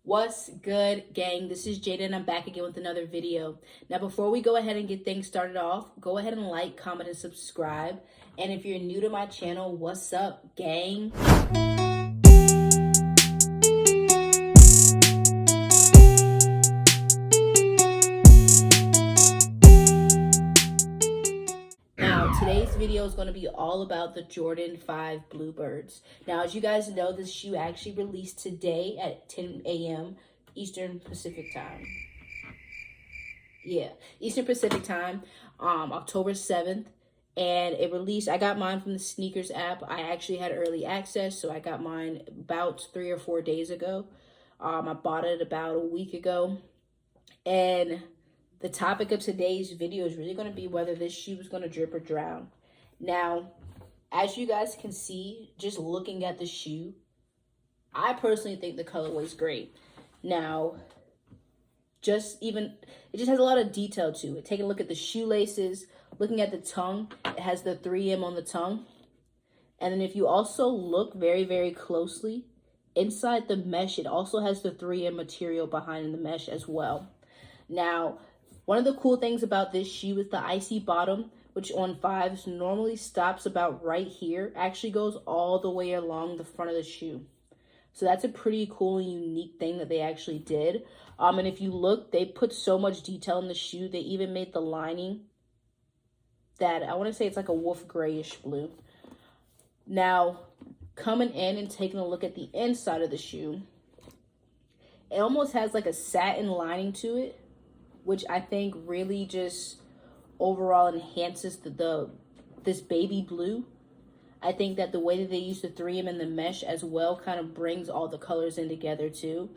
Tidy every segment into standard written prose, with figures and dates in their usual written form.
What's good, gang? This is Jada and I'm back again with another video. Now, before we go ahead and get things started off, go ahead and like, comment, and subscribe. And if you're new to my channel, what's up, gang? Today's video is going to be all about the Jordan 5 Bluebirds. Now, as you guys know, this shoe actually released today at 10 a.m. Eastern Pacific Time. Yeah, Eastern Pacific Time, October 7th. And it released, I got mine from the SNKRS app. I actually had early access, so I got mine about 3 or 4 days ago. I bought it about a week ago. And the topic of today's video is really going to be whether this shoe is going to drip or drown. Now, as you guys can see, just looking at the shoe, I personally think the colorway is great. Now, it just has a lot of detail to it. Taking a look at the shoelaces, looking at the tongue, it has the 3M on the tongue. And then if you also look very, very closely, inside the mesh, it also has the 3M material behind the mesh as well. Now, one of the cool things about this shoe is the icy bottom, which on 5s normally stops about right here, actually goes all the way along the front of the shoe. So that's a pretty cool and unique thing that they actually did. And if you look, they put so much detail in the shoe. They even made the lining that, I want to say it's like a wolf grayish blue. Now, coming in and taking a look at the inside of the shoe, it almost has like a satin lining to it, which I think really just overall enhances this baby blue. I think that the way that they use the 3M and the mesh as well kind of brings all the colors in together too.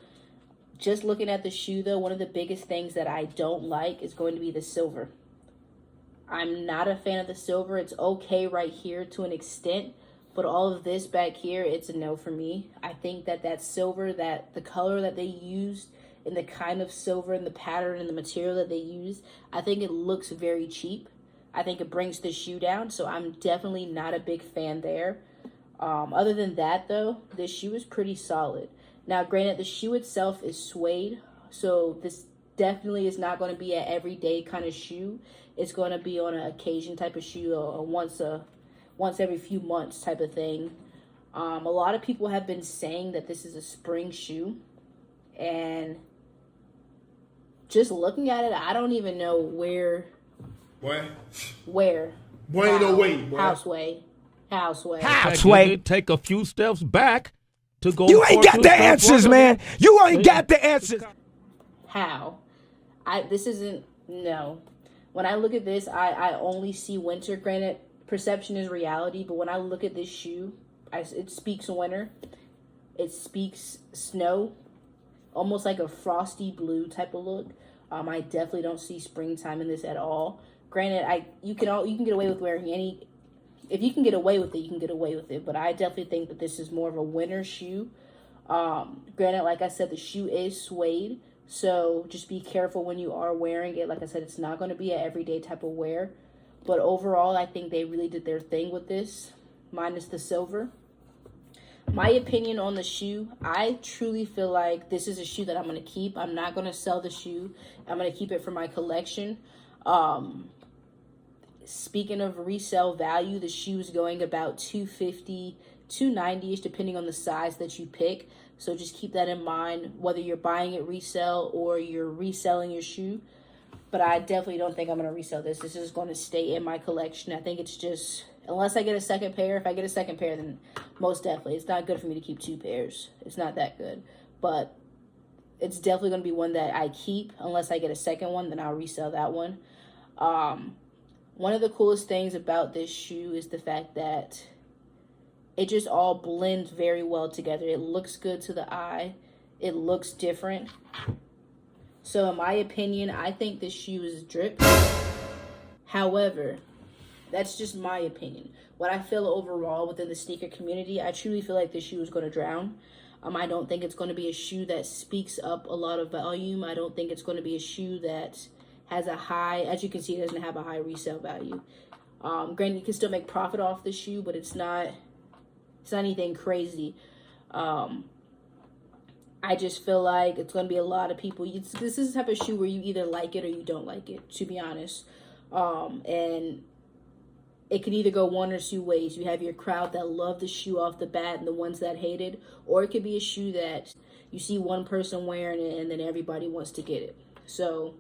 Just looking at the shoe though, one of the biggest things that I don't like is going to be the silver. I'm not a fan of the silver. It's okay right here to an extent, but all of this back here, it's a no for me. I think that silver, that the color that they used, and the kind of silver and the pattern and the material that they use, I think it looks very cheap. I think it brings the shoe down, so I'm definitely not a big fan there. Other than that, though, this shoe is pretty solid. Now, granted, the shoe itself is suede, so this definitely is not going to be an everyday kind of shoe. It's going to be on an occasion type of shoe, or once every few months type of thing. A lot of people have been saying that this is a spring shoe, and just looking at it, I don't even know where. Where? Boy, ain't no way, boy. Houseway. You did take a few steps back to go. You ain't got the answers, man. You ain't got the answers. How? This isn't, no. When I look at this, I only see winter. Granted, perception is reality, but when I look at this shoe, it speaks winter. It speaks snow. Almost like a frosty blue type of look. I definitely don't see springtime in this at all. Granted, you can get away with wearing any. If you can get away with it, you can get away with it. But I definitely think that this is more of a winter shoe. Granted, like I said, the shoe is suede, so just be careful when you are wearing it. Like I said, it's not going to be an everyday type of wear. But overall, I think they really did their thing with this, minus the silver. My opinion on the shoe, I truly feel like this is a shoe that I'm going to keep. I'm not going to sell the shoe. I'm going to keep it for my collection. Speaking of resale value, the shoe is going about $250, $290-ish, depending on the size that you pick. So just keep that in mind, whether you're buying it resale or you're reselling your shoe. But I definitely don't think I'm going to resell this. This is going to stay in my collection. I think it's just, unless I get a second pair. If I get a second pair, then most definitely. It's not good for me to keep 2 pairs. It's not that good. But it's definitely going to be one that I keep. Unless I get a second one, then I'll resell that one. One of the coolest things about this shoe is the fact that it just all blends very well together. It looks good to the eye. It looks different. So in my opinion, I think this shoe is drip. However, that's just my opinion. What I feel overall within the sneaker community, I truly feel like this shoe is going to drown. I don't think it's going to be a shoe that speaks up a lot of volume. I don't think it's going to be a shoe that has a high, as you can see, it doesn't have a high resale value. Granted, you can still make profit off the shoe, but it's not anything crazy. I I just feel like it's going to be a lot of people. This is the type of shoe where you either like it or you don't like it, to be honest. And it can either go one or two ways. You have your crowd that love the shoe off the bat and the ones that hate it, or it could be a shoe that you see one person wearing it and then everybody wants to get it. So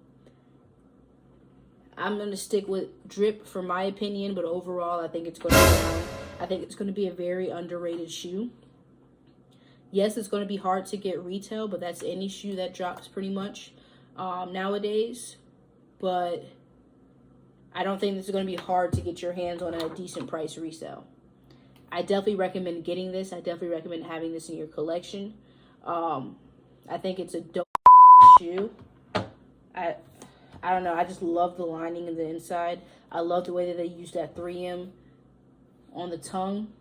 I'm going to stick with Drip for my opinion, but overall I think it's going to be a very underrated shoe. Yes, it's going to be hard to get retail, but that's any shoe that drops pretty much nowadays. But I don't think this is going to be hard to get your hands on at a decent price resale. I definitely recommend getting this. I definitely recommend having this in your collection. I think it's a dope shoe. I don't know. I just love the lining and the inside. I love the way that they use that 3M on the tongue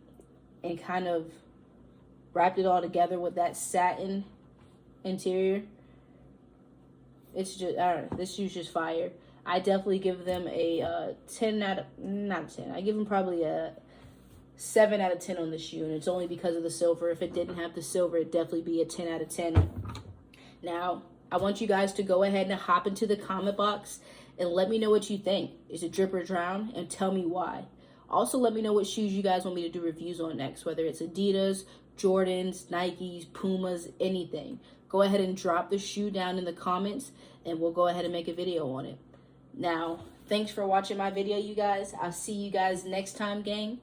and kind of wrapped it all together with that satin interior. It's just, I don't know, this shoe's just fire. I definitely give them a 10 out of, not 10, I give them probably a 7 out of 10 on the shoe, and it's only because of the silver. If it didn't have the silver, it'd definitely be a 10 out of 10. Now, I want you guys to go ahead and hop into the comment box and let me know what you think. Is it drip or drown? And tell me why. Also, let me know what shoes you guys want me to do reviews on next, whether it's Adidas, Jordans, Nikes, Pumas, anything. Go ahead and drop the shoe down in the comments and we'll go ahead and make a video on it. Now, thanks for watching my video, you guys. I'll see you guys next time, gang.